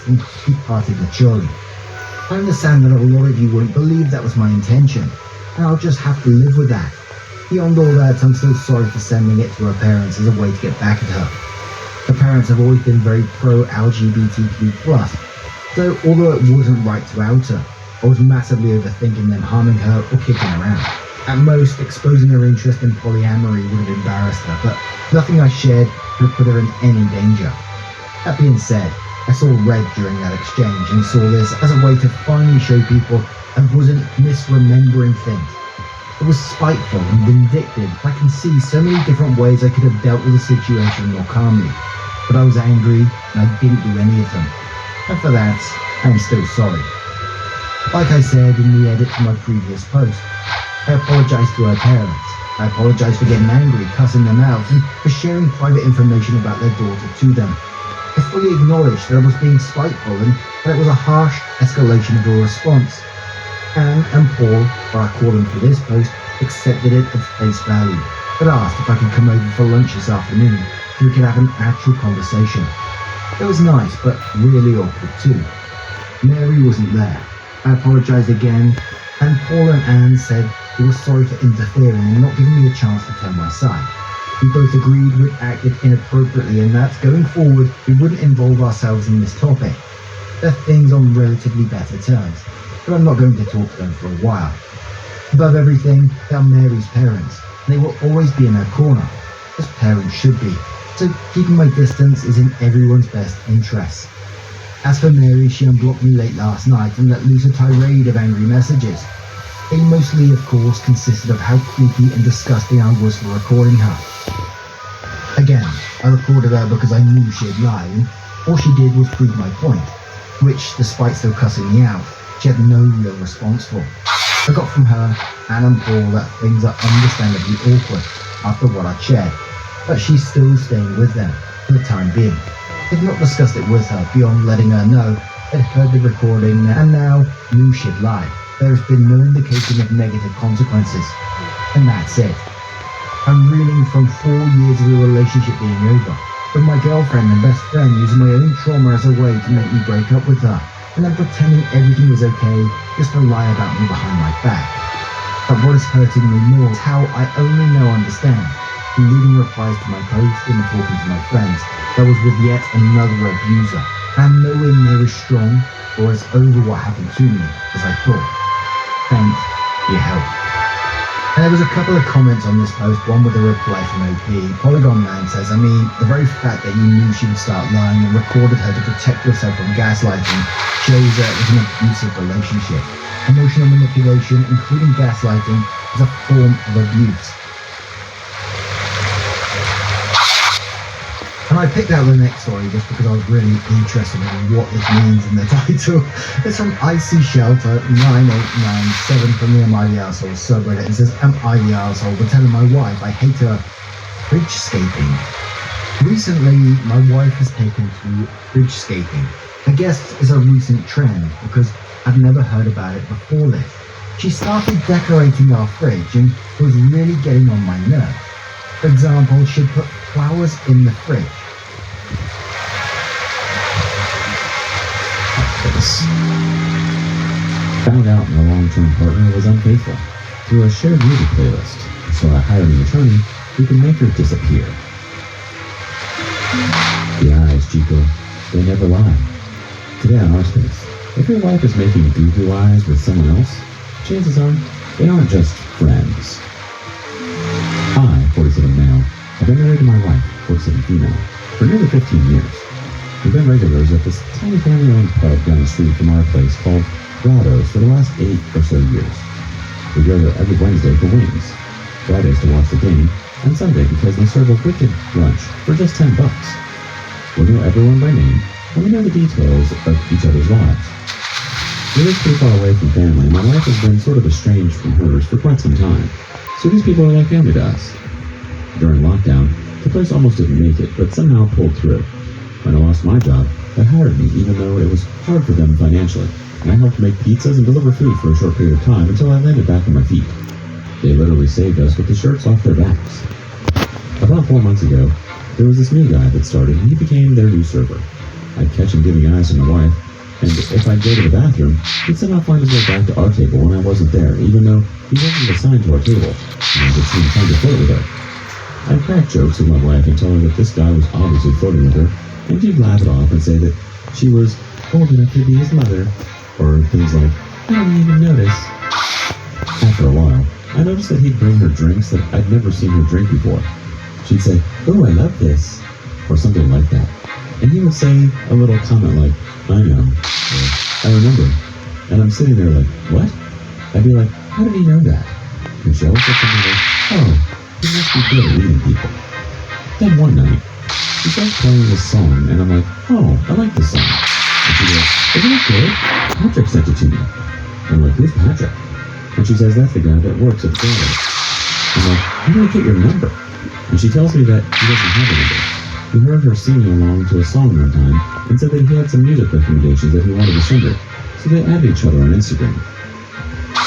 relaxed and we parted maturely. I understand that a lot of you won't believe that was my intention, and I'll just have to live with that. Beyond all that, I'm still sorry for sending it to her parents as a way to get back at her. Her parents have always been very pro-LGBTQ+, so although it wasn't right to out her, I was massively overthinking them harming her or kicking her out. At most, exposing her interest in polyamory would have embarrassed her, but nothing I shared would put her in any danger. That being said, I saw red during that exchange and saw this as a way to finally show people I wasn't misremembering things. It was spiteful and vindictive. I can see so many different ways I could have dealt with the situation more calmly, but I was angry and I didn't do any of them. And for that, I'm still sorry. Like I said in the edit to my previous post, I apologise to her parents. I apologise for getting angry, cussing them out, and for sharing private information about their daughter to them. I fully acknowledged that I was being spiteful and that it was a harsh escalation of a response. Anne and Paul, or I call them for this post, accepted it at face value, but asked if I could come over for lunch this afternoon so we could have an actual conversation. It was nice, but really awkward too. Mary wasn't there. I apologised again, and Paul and Anne said they were sorry for interfering and not giving me a chance to turn my side. We both agreed we'd acted inappropriately and that, going forward, we wouldn't involve ourselves in this topic. Left things on relatively better terms, but I'm not going to talk to them for a while. Above everything, they are Mary's parents, and they will always be in her corner, as parents should be, so keeping my distance is in everyone's best interests. As for Mary, she unblocked me late last night and let loose a tirade of angry messages. They mostly, of course, consisted of how creepy and disgusting I was for recording her. Again, I recorded her because I knew she'd lie, and all she did was prove my point, which, despite still cussing me out, she had no real response for. I got from her, Anne and Paul, that things are understandably awkward after what I'd shared, but she's still staying with them for the time being. They've not discussed it with her beyond letting her know they'd heard the recording and now knew she'd lied. There has been no indication of negative consequences, and that's it. I'm reeling from 4 years of a relationship being over, with my girlfriend and best friend using my own trauma as a way to make me break up with her, and then pretending everything was okay just to lie about me behind my back. But what is hurting me more is how I only now understand, from reading replies to my post and talking to my friends, that I was with yet another abuser. I'm nowhere near as strong or as over what happened to me as I thought. Thanks for your help. And there was a couple of comments on this post, one with a reply from OP. Polygon Man says, I mean, the very fact that you knew she would start lying and recorded her to protect yourself from gaslighting shows that it was an abusive relationship. Emotional manipulation, including gaslighting, is a form of abuse. And I picked out the next story just because I was really interested in what this means in the title. It's from IC Shelter 9897 from the Am I the Arsehole subreddit. It says, Am I the Arsehole for telling my wife I hate her bridgescaping? Recently, my wife has taken to bridgescaping. I guess it's a recent trend because I've never heard about it before this. She started decorating our fridge and it was really getting on my nerves. For example, she'd put flowers in the fridge. Found out my long-term partner was unfaithful through a shared music playlist, so I hired an attorney who can make her disappear. The eyes, Chico, they never lie. Today on our space, if your wife is making boo-boo eyes with someone else, chances are they aren't just friends. I, 47 male, have been married to my wife, 47 female, for nearly 15 years. We've been regulars at this tiny family-owned pub down the street from our place called Grotto's for the last 8 or so years. We go there every Wednesday for wings, Fridays to watch the game, and Sunday because they serve a wicked lunch for just $10. We know everyone by name, and we know the details of each other's lives. We live pretty far away from family, and my life has been sort of estranged from hers for quite some time, so these people are like family to us. During lockdown, the place almost didn't make it, but somehow pulled through. When I lost my job, they hired me even though it was hard for them financially, and I helped make pizzas and deliver food for a short period of time until I landed back on my feet. They literally saved us with the shirts off their backs. About 4 months ago, there was this new guy that started and he became their new server. I'd catch him giving eyes to my wife, and if I'd go to the bathroom, he'd somehow find his way back to our table when I wasn't there, even though he wasn't assigned to our table, and I could see him trying to flirt with her. I'd crack jokes with my wife and tell her that this guy was obviously flirting with her, and she'd laugh it off and say that she was old enough to be his mother, or things like, I didn't even notice. After a while, I noticed that he'd bring her drinks that I'd never seen her drink before. She'd say, "Oh, I love this," or something like that. And he would say a little comment like, "I know," or "I remember." And I'm sitting there like, "What?" I'd be like, "How did he know that?" And she always said something like, "Oh, he must be good at reading people." Then one night, she starts playing this song, and I'm like, "Oh, I like this song." And she goes, "Isn't it good? Patrick sent it to me." I'm like, "Who's Patrick?" And she says, "That's the guy that works at the theater." I'm like, "How did I get your number?" And she tells me that he doesn't have a number. He heard her singing along to a song one time and said that he had some music recommendations that he wanted to send her, so they added each other on Instagram.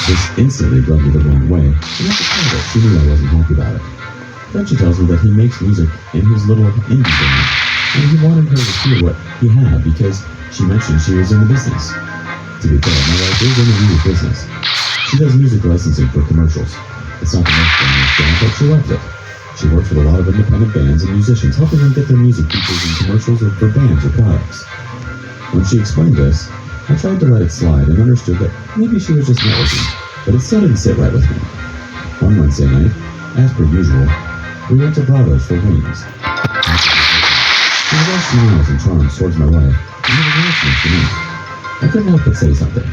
This instantly rubbed me the wrong way, and after part of it, she knew I wasn't happy about it. Then she tells me that he makes music in his little indie band, and he wanted her to hear what he had because she mentioned she was in the business. To be fair, my wife is in the music business. She does music licensing for commercials. It's not the most glamorous job, but she loves it. She works with a lot of independent bands and musicians, helping them get their music featured in commercials or for bands or products. When she explained this, I tried to let it slide and understood that maybe she was just networking, but it still didn't sit right with me. One Wednesday night, as per usual, we went to Bravo's for wings. She was all smiles and charms towards my wife, and it was nice to me. I couldn't help but say something.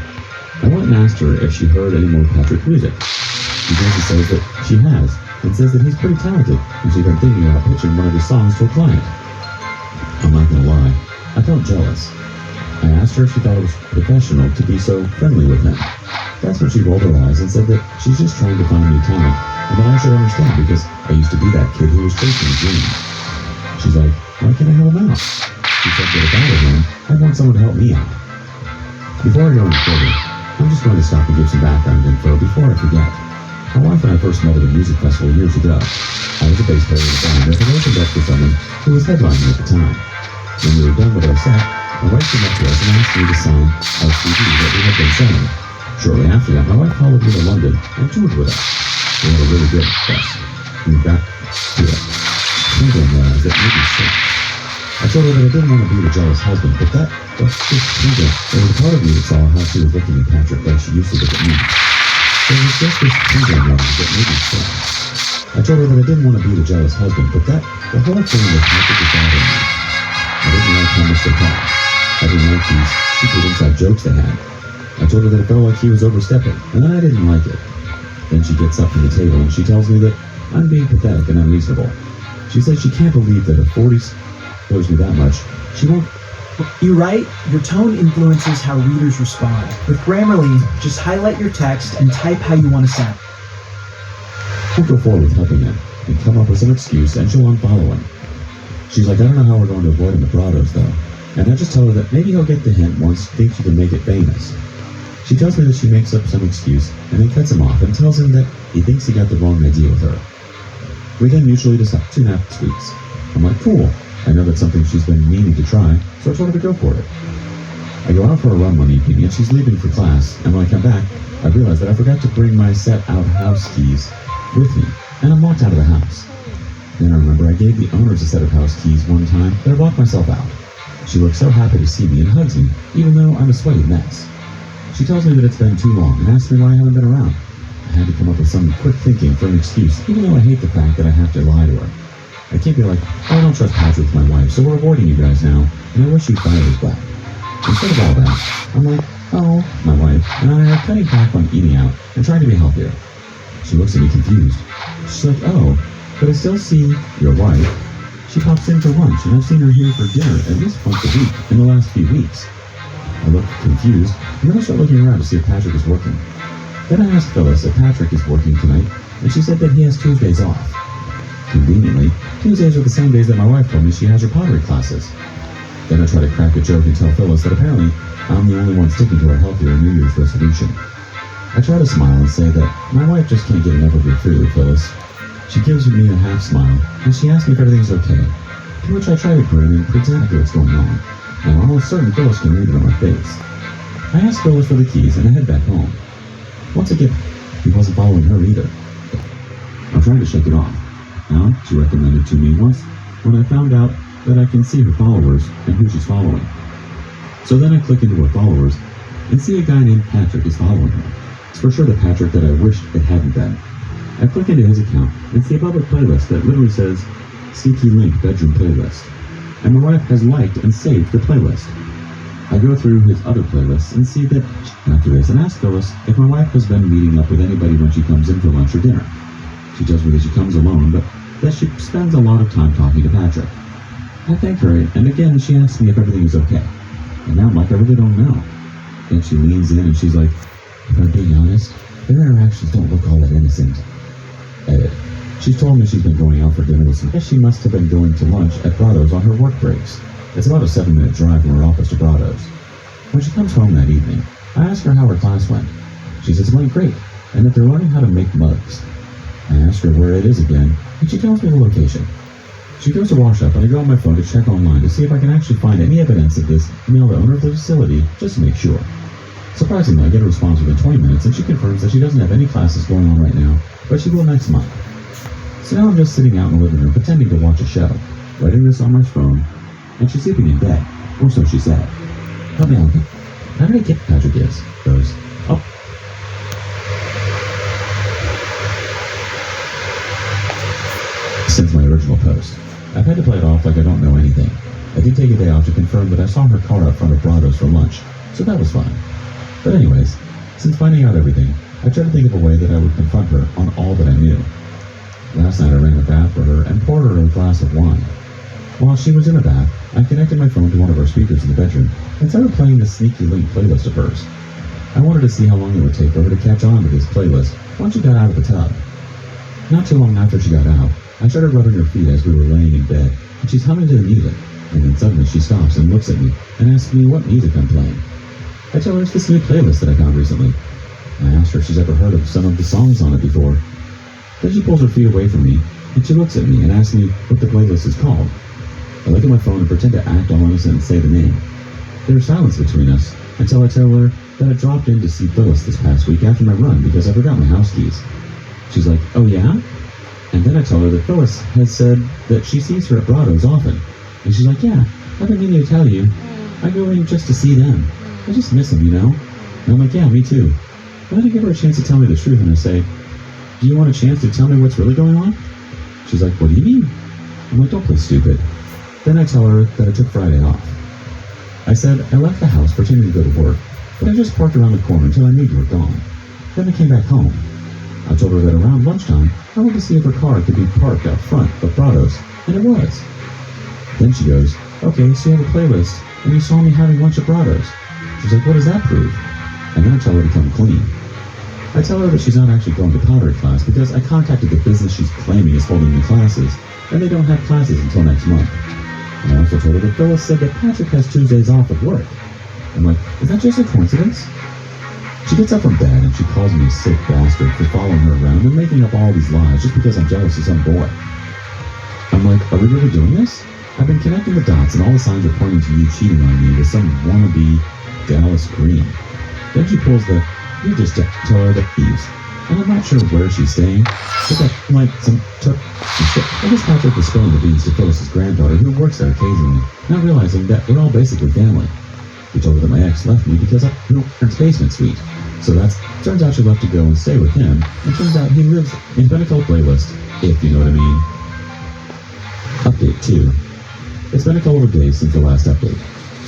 I went and asked her if she heard any more Patrick music. She basically says that she has, and says that he's pretty talented, and she's been thinking about pitching one of his songs to a client. I'm not gonna lie, I felt jealous. I asked her if she thought it was professional to be so friendly with him. That's when she rolled her eyes and said that she's just trying to find new talent, and that I should understand because I used to be that kid who was chasing his dreams. She's like, "Why can't I help him out?" She said that if I were him, I'd want someone to help me out. Before I go any further, I'm just going to stop and give some background info before I forget. My wife and I first met at a music festival years ago. I was a bass player in a band that had opened up for someone who was headlining at the time. When we were done with our set, my wife came up to us and asked me to sign our CD that we had been selling. Shortly after that, my wife followed me to London and toured with us. We had a really good fest. We got to it. Twinkling that made me sick. I told her that I didn't want to be the jealous husband, but that's just twinkle. There was a part of me that saw how she was looking at Patrick like she used to look at me. There was just this twinkling that made me sick. I told her that I didn't want to be the jealous husband, but the whole thing was Patrick was bothering me. I didn't like how much they talked. I didn't like these secret inside jokes they had. I told her that it felt like he was overstepping, and then I didn't like it. Then she gets up from the table and she tells me that I'm being pathetic and unreasonable. She says she can't believe that a 40 knows me that much. She won't. You write, your tone influences how readers respond. With Grammarly, just highlight your text and type how you want to sound. I'll go forward with helping him and come up with some excuse and she'll unfollow him. She's like, "I don't know how we're going to avoid him at Brado's though." And I just tell her that maybe he'll get the hint once he thinks he can make it famous. She tells me that she makes up some excuse and then cuts him off and tells him that he thinks he got the wrong idea with her. We then mutually decide 2.5 weeks. I'm like, cool. I know that's something she's been meaning to try, so I told her to go for it. I go out for a run one evening and she's leaving for class, and when I come back, I realize that I forgot to bring my set-out house keys with me, and I'm locked out of the house. Then I remember I gave the owners a set of house keys one time, but I locked myself out. She looks so happy to see me and hugs me, even though I'm a sweaty mess. She tells me that it's been too long and asks me why I haven't been around. I had to come up with some quick thinking for an excuse, even though I hate the fact that I have to lie to her. I can't be like, "Oh, I don't trust Patrick with my wife, so we're avoiding you guys now, and I wish you fired his back." Instead of all that, I'm like, "Oh, my wife and I are cutting back on eating out and trying to be healthier." She looks at me confused. She's like, "Oh, but I still see your wife. She pops in for lunch, and I've seen her here for dinner at least once a week in the last few weeks." I look confused, and then I start looking around to see if Patrick is working. Then I asked Phyllis if Patrick is working tonight, and she said that he has Tuesdays off. Conveniently, Tuesdays are the same days that my wife told me she has her pottery classes. Then I try to crack a joke and tell Phyllis that apparently I'm the only one sticking to a healthier New Year's resolution. I try to smile and say that my wife just can't get enough of your food, Phyllis. She gives me a half smile, and she asks me if everything's okay, to which I try to grin and pretend like what's going on. I'm almost certain Phyllis can read it on my face. I asked Phyllis for the keys and I head back home. Once again, he wasn't following her either. I'm trying to shake it off. Now, she recommended to me once when I found out that I can see her followers and who she's following. So then I click into her followers and see a guy named Patrick is following her. It's for sure the Patrick that I wished it hadn't been. I click into his account and see a public playlist that literally says Sneaky Link Bedroom Playlist. And my wife has liked and saved the playlist. I go through his other playlists and see that after this and ask Phyllis if my wife has been meeting up with anybody when she comes in for lunch or dinner. She tells me that she comes alone, but that she spends a lot of time talking to Patrick. I thank her, and again she asks me if everything is okay. And now I'm like, I really don't know. Then she leans in and she's like, if I'm being honest, their interactions don't look all that innocent. Edit. She's told me she's been going out for dinner with some. She must have been going to lunch at Brado's on her work breaks. It's about a 7-minute drive from her office to Brado's. When she comes home that evening, I ask her how her class went. She says it went great, and that they're learning how to make mugs. I ask her where it is again, and she tells me the location. She goes to wash up, and I go on my phone to check online to see if I can actually find any evidence of this, email the owner of the facility, just to make sure. Surprisingly, I get a response within 20 minutes, and she confirms that she doesn't have any classes going on right now, but she will next month. So now I'm just sitting out in the living room pretending to watch a show, writing this on my phone, and she's sleeping in bed, or so she said. Help me out. How did I get Patrick is? Goes, oh. Since my original post, I've had to play it off like I don't know anything. I did take a day off to confirm that I saw her car out front of Brado's for lunch, so that was fine. But anyways, since finding out everything, I tried to think of a way that I would confront her on all that I knew. Last night I ran a bath for her and poured her a glass of wine. While she was in a bath, I connected my phone to one of our speakers in the bedroom and started playing the Sneaky Link playlist of hers. I wanted to see how long it would take for her to catch on to this playlist once she got out of the tub. Not too long after she got out, I started rubbing her feet as we were laying in bed, and she's humming to the music, and then suddenly she stops and looks at me and asks me what music I'm playing. I tell her it's this new playlist that I found recently. I asked her if she's ever heard of some of the songs on it before. Then she pulls her feet away from me, and she looks at me and asks me what the playlist is called. I look at my phone and pretend to act all innocent and say the name. There's silence between us until I tell her that I dropped in to see Phyllis this past week after my run because I forgot my house keys. She's like, oh yeah? And then I tell her that Phyllis has said that she sees her at Brado's often. And she's like, yeah, I've been meaning to tell you. I go in just to see them. I just miss them, you know? And I'm like, yeah, me too. But then I give her a chance to tell me the truth and I say, do you want a chance to tell me what's really going on? She's like, what do you mean? I'm like, don't play stupid. Then I tell her that I took Friday off. I said I left the house pretending to go to work, but I just parked around the corner until I knew you were gone. Then I came back home. I told her that around lunchtime, I wanted to see if her car could be parked out front of Brado's, and it was. Then she goes, okay, so you have a playlist, and you saw me having lunch at Brado's. She's like, what does that prove? And then I tell her to come clean. I tell her that she's not actually going to pottery class because I contacted the business she's claiming is holding the classes, and they don't have classes until next month. And I also told her that Phyllis said that Patrick has Tuesdays off of work. I'm like, is that just a coincidence? She gets up from bed and she calls me a sick bastard for following her around and making up all these lies just because I'm jealous of some boy. I'm like, are we really doing this? I've been connecting the dots and all the signs are pointing to you cheating on me with some wannabe Dallas Green. Then she pulls the, you just tell her that thieves. And I'm not sure where she's staying, but that, like, some took. I guess Patrick was spilling the beans to Phyllis's granddaughter, who works there occasionally, not realizing that we're all basically family. He told her that my ex left me because I in her basement suite. So turns out she left to go and stay with him, and turns out he lives in Pinnacle Playlist, if you know what I mean. Update 2. It's been a couple of days since the last update.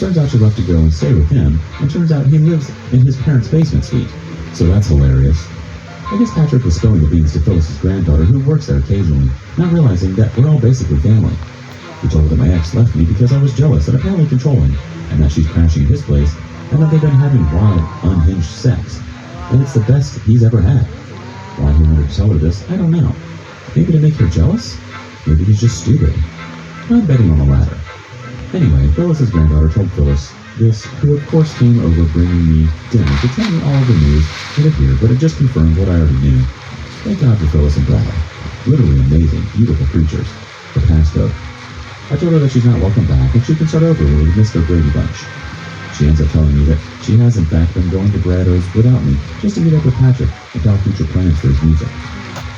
Turns out she left to go and stay with him, and turns out he lives in his parents' basement suite. So that's hilarious. I guess Patrick was spilling the beans to Phyllis's granddaughter, who works there occasionally, not realizing that we're all basically family. He told her that my ex left me because I was jealous and apparently controlling, and that she's crashing at his place, and that they've been having wild, unhinged sex, and it's the best he's ever had. Why he wanted to tell her this, I don't know. Maybe to make her jealous? Maybe he's just stupid. I'm betting on the latter. Anyway, Phyllis's granddaughter told Phyllis this, who of course came over bringing me dinner to tell me all the news that appeared, but it just confirmed what I already knew. Thank God for Phyllis and Brad. Literally amazing, beautiful creatures. The passcode. I told her that she's not welcome back and she can start over where we missed the Brady Bunch. She ends up telling me that she has in fact been going to Brado's without me just to meet up with Patrick and talk future plans for his music.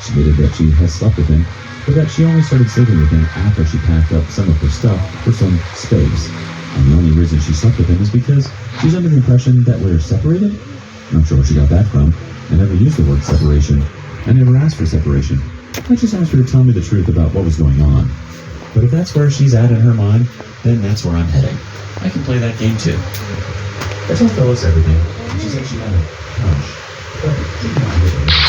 She admitted that she has slept with him, but that she only started sleeping with him after she packed up some of her stuff for some space. And the only reason she slept with him is because she's under the impression that we're separated. Not sure where she got that from. I never used the word separation. I never asked for separation. I just asked her to tell me the truth about what was going on. But if that's where she's at in her mind, then that's where I'm heading. I can play that game too. I told Phyllis everything. She said she had a hunch. But she didn't mind it.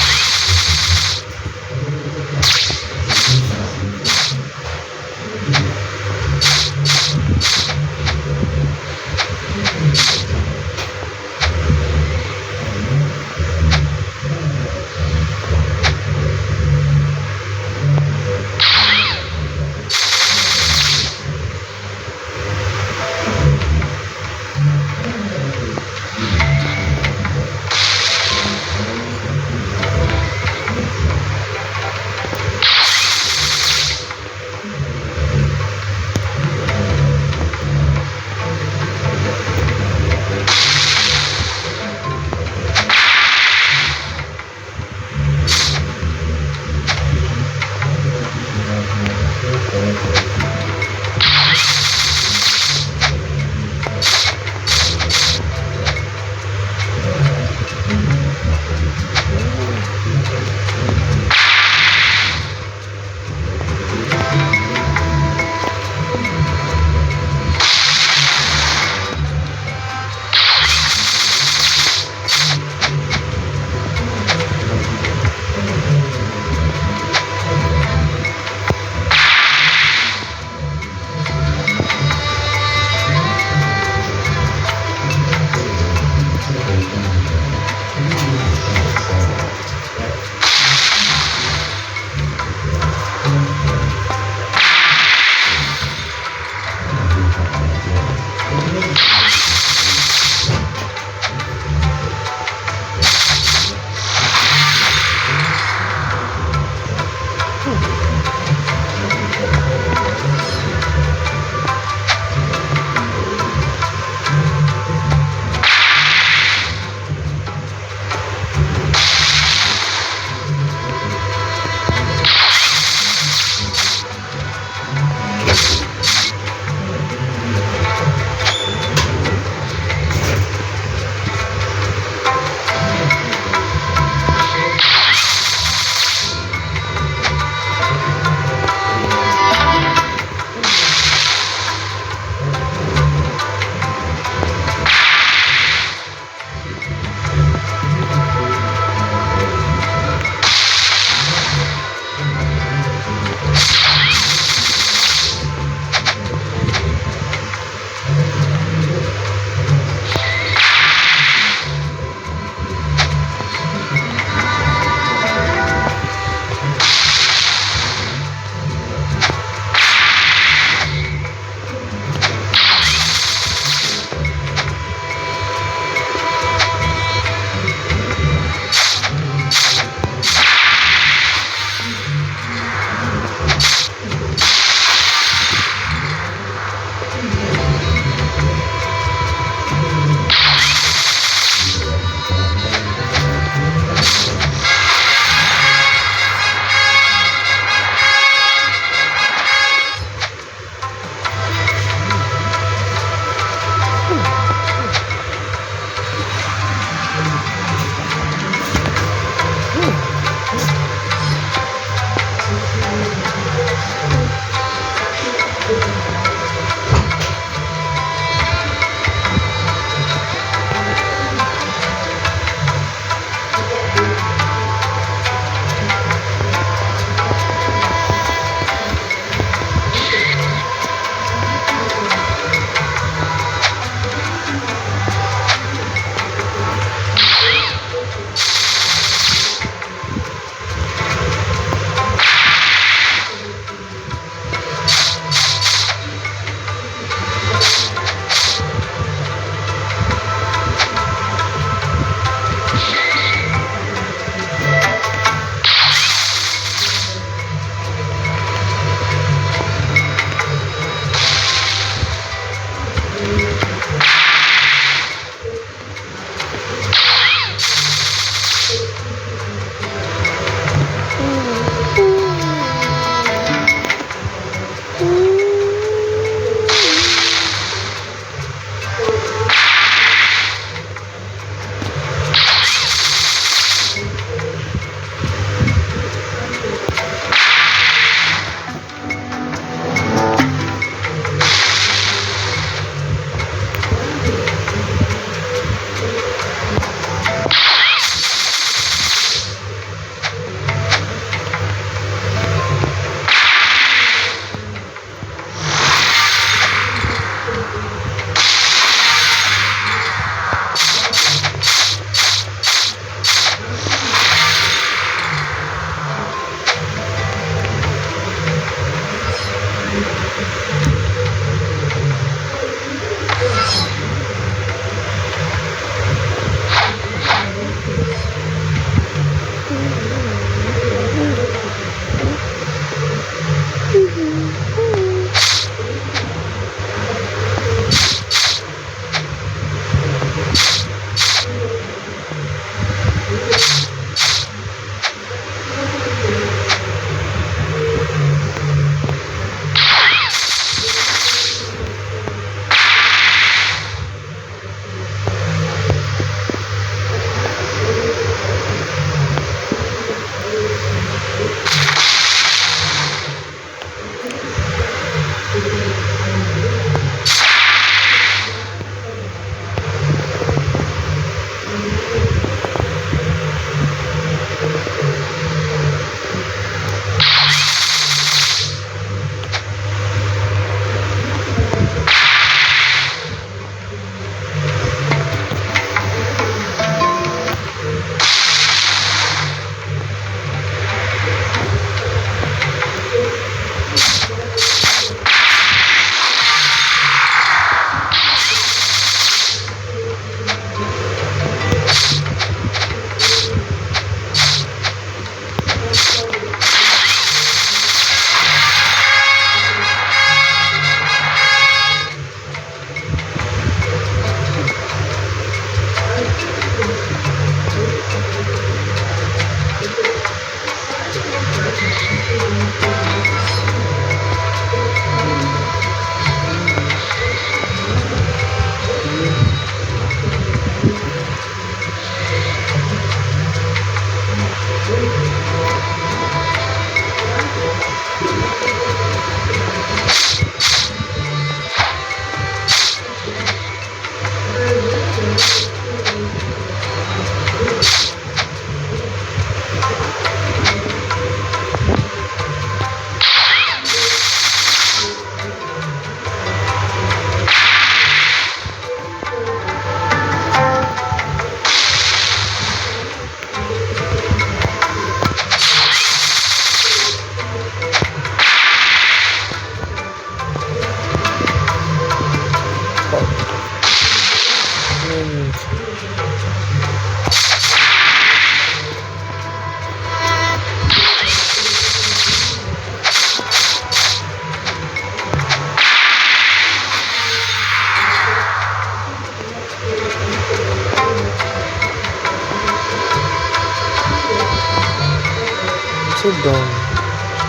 So dumb.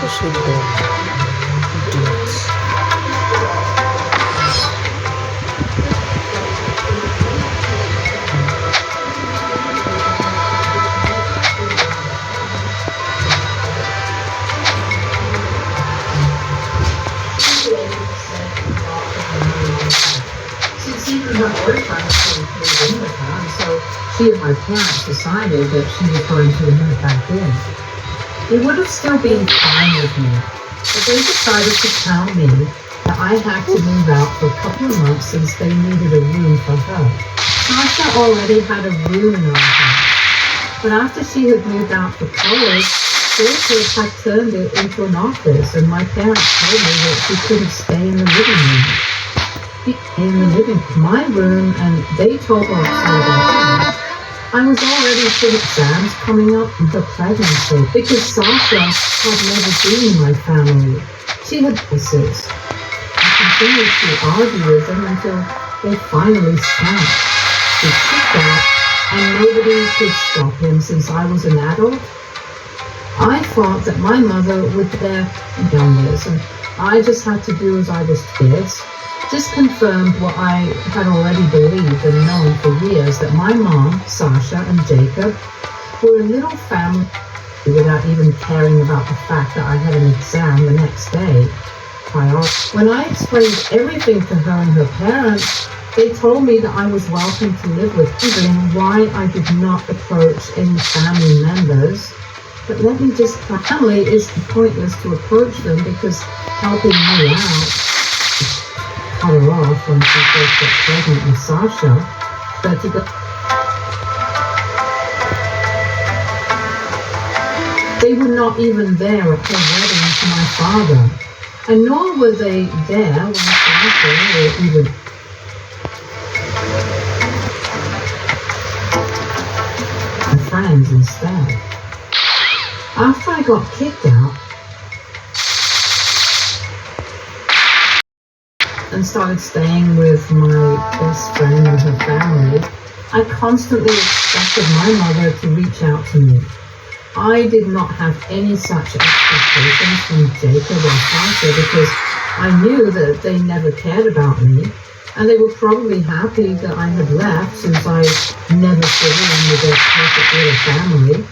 So dumb. Idiots. Since even her boyfriend couldn't move in with her, and so she and my parents decided that she was going to move back in. It would have still been fine with me, but they decided to tell me that I had to move out for a couple of months since they needed a room for her. Sasha already had a room in our house, but after she had moved out for college, Jacob had turned it into an office, and my parents told me that she couldn't stay in the living room. In the living my room, and they told her outside. I was already for exams coming up in her pregnancy because Sasha had never been in my family. She had voices. I continued to argue with them until they finally stopped. He kicked out, and nobody could stop him since I was an adult. I thought that my mother would bear down this, and I just had to do as I was told. Just confirmed what I had already believed and known for years, that my mom, Sasha, and Jacob were a little family without even caring about the fact that I had an exam the next day. When I explained everything to her and her parents, they told me that I was welcome to live with, wondering why I did not approach any family members. But let me just, family is pointless to approach them because helping me out, cut her off when she first got pregnant with Sasha, but to go. They were not even there at her wedding to my father, and nor were they there when Sasha or even my friends instead. After I got kicked out, and started staying with my best friend and her family, I constantly expected my mother to reach out to me. I did not have any such expectations from Jacob or Sasha because I knew that they never cared about me, and they were probably happy that I had left since I never fit in with their perfect little family.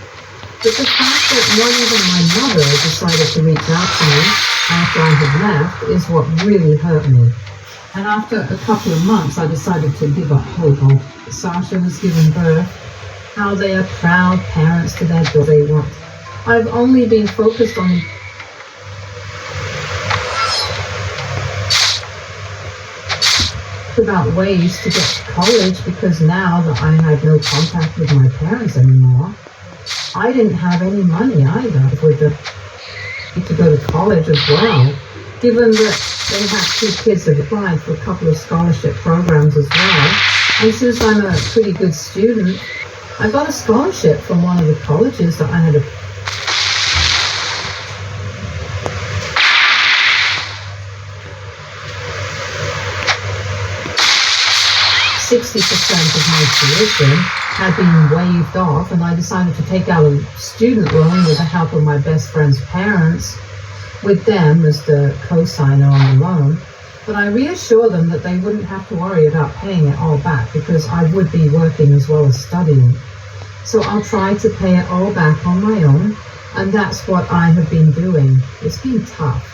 But the fact that not even my mother decided to reach out to me after I had left is what really hurt me. And after a couple of months, I decided to give up hope. Sasha has given birth, how they are proud parents to their daughter they want. I've only been focused on about ways to get to college because now that I had no contact with my parents anymore, I didn't have any money either to go to college as well, given that they have 2 kids that applied for a couple of scholarship programs as well. And since I'm a pretty good student, I got a scholarship from one of the colleges that I had applied. 60% of my tuition had been waived off, and I decided to take out a student loan with the help of my best friend's parents, with them as the co-signer on the loan. But I reassured them that they wouldn't have to worry about paying it all back because I would be working as well as studying. So I'll try to pay it all back on my own, and that's what I have been doing. It's been tough.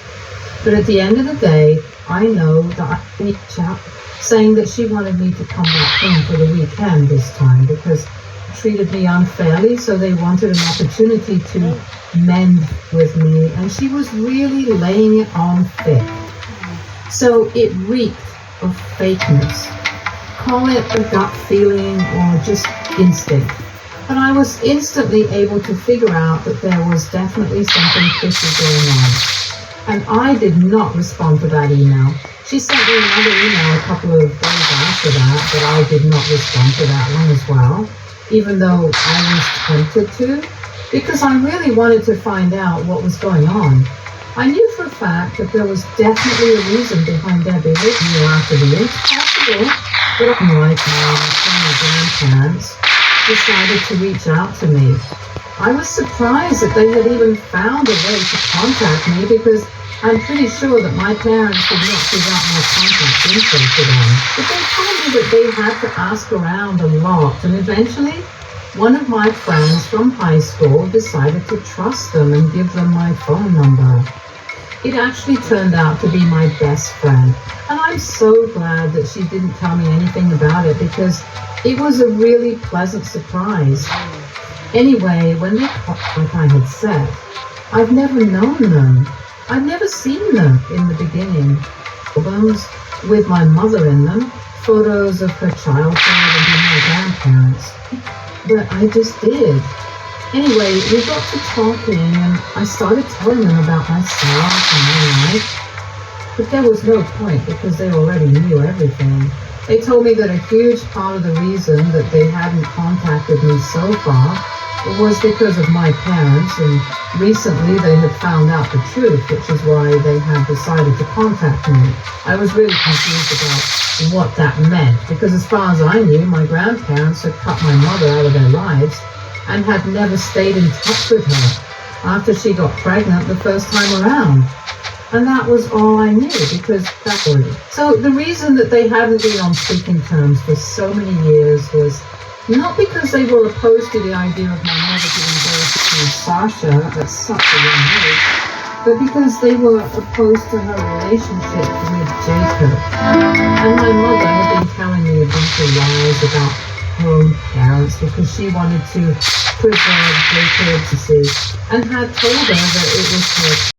But at the end of the day, I know that I reached out saying that she wanted me to come back home for the weekend this time because she treated me unfairly, so they wanted an opportunity to mend with me, and she was really laying it on thick. So it reeked of fakeness. Call it a gut feeling or just instinct. But I was instantly able to figure out that there was definitely something fishy going on. And I did not respond to that email. She sent me another email a couple of days after that, but I did not respond to that one as well, even though I was tempted to, because I really wanted to find out what was going on. I knew for a fact that there was definitely a reason behind their behavior after the impossible, but unlike my grandparents, decided to reach out to me. I was surprised that they had even found a way to contact me, because I'm pretty sure that my parents did not give out my contact info to them. But they told me that they had to ask around a lot, and eventually one of my friends from high school decided to trust them and give them my phone number. It actually turned out to be my best friend, and I'm so glad that she didn't tell me anything about it, because it was a really pleasant surprise. Anyway, when they called, like I had said, I've never known them. I've never seen them in the beginning. Albums with my mother in them, photos of her childhood and my grandparents. But I just did. Anyway, we got to talking and I started telling them about myself and my life. But there was no point, because they already knew everything. They told me that a huge part of the reason that they hadn't contacted me so far was because of my parents, and recently they had found out the truth, which is why they had decided to contact me. I was really confused about what that meant, because as far as I knew, my grandparents had cut my mother out of their lives and had never stayed in touch with her after she got pregnant the first time around. And that was all I knew, because that was it. So the reason that they hadn't been on speaking terms for so many years was not because they were opposed to the idea of my mother giving birth to Sasha at such a young age, but because they were opposed to her relationship with Jacob. And my mother had been telling me a bunch of lies about her own parents, because she wanted to preserve Jacob's, and had told her that it was her